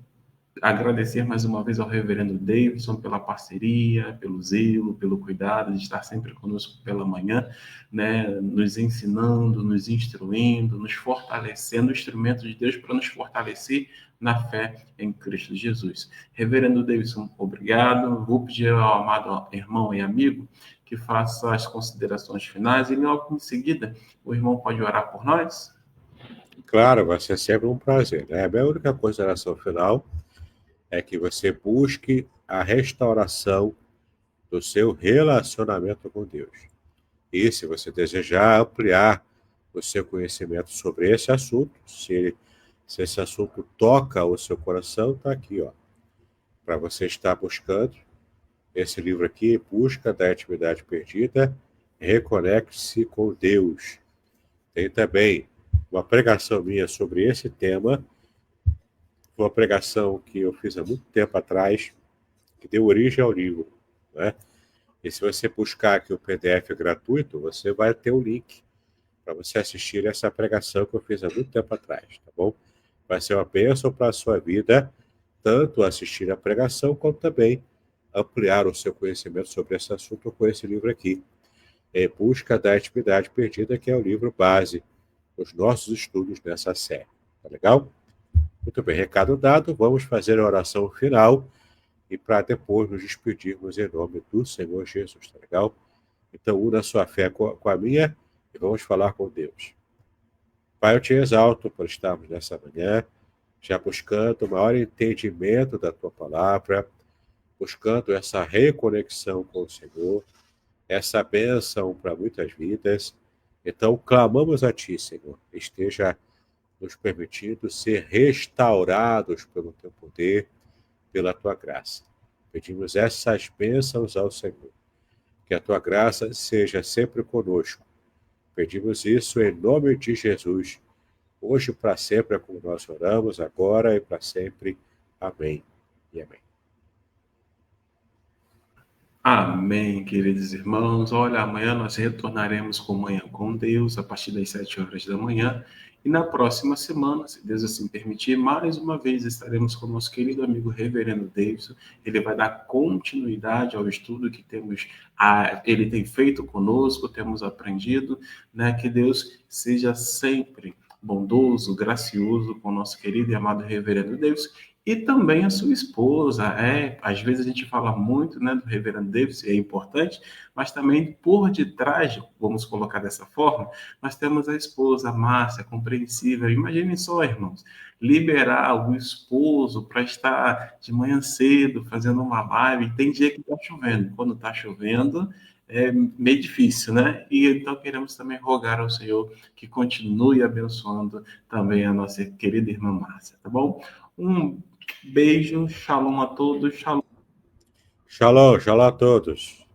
agradecer mais uma vez ao reverendo Davidson pela parceria, pelo zelo, pelo cuidado de estar sempre conosco pela manhã, né? Nos ensinando, nos instruindo, nos fortalecendo, instrumento de Deus para nos fortalecer na fé em Cristo Jesus. Reverendo Davidson, obrigado. Vou pedir ao amado irmão e amigo que faça as considerações finais e logo em seguida o irmão pode orar por nós. Claro, vai ser sempre um prazer, né? A minha única consideração final é que você busque a restauração do seu relacionamento com Deus. E se você desejar ampliar o seu conhecimento sobre esse assunto, se esse assunto toca o seu coração, está aqui, ó, para você estar buscando esse livro aqui, Busca da Intimidade Perdida, Reconecte-se com Deus. Tem também uma pregação minha sobre esse tema, uma pregação que eu fiz há muito tempo atrás, que deu origem ao livro, né? E se você buscar aqui o PDF gratuito, você vai ter o link para você assistir essa pregação que eu fiz há muito tempo atrás, tá bom? Vai ser uma bênção para a sua vida, tanto assistir a pregação, quanto também ampliar o seu conhecimento sobre esse assunto com esse livro aqui, Busca da Intimidade Perdida, que é o livro base os nossos estudos nessa série. Tá legal? Muito bem, recado dado, vamos fazer a oração final e para depois nos despedirmos em nome do Senhor Jesus, tá legal? Então, una a sua fé com a minha e vamos falar com Deus. Pai, eu te exalto por estarmos nessa manhã, já buscando maior entendimento da tua palavra, buscando essa reconexão com o Senhor, essa bênção para muitas vidas. Então, clamamos a Ti, Senhor, esteja nos permitindo ser restaurados pelo Teu poder, pela Tua graça. Pedimos essas bênçãos ao Senhor, que a Tua graça seja sempre conosco. Pedimos isso em nome de Jesus, hoje para sempre é como nós oramos, agora e para sempre. Amém e amém. Amém, queridos irmãos. Olha, amanhã nós retornaremos com Manhã com Deus, a partir das 7 horas da manhã. E na próxima semana, se Deus assim permitir, mais uma vez estaremos com o nosso querido amigo Reverendo Davidson. Ele vai dar continuidade ao estudo que ele tem feito conosco, temos aprendido, né? Que Deus seja sempre bondoso, gracioso com o nosso querido e amado Reverendo Davidson. e também a sua esposa. Às vezes a gente fala muito, né, do reverendo Davis, é importante, mas também por detrás, vamos colocar dessa forma, nós temos a esposa, Márcia, compreensível. Imaginem só, irmãos, liberar o esposo para estar de manhã cedo fazendo uma live. Tem dia que está chovendo. Quando está chovendo, é meio difícil, né? E então queremos também rogar ao Senhor que continue abençoando também a nossa querida irmã Márcia, tá bom? Um beijo, shalom a todos, shalom. Shalom, shalom a todos.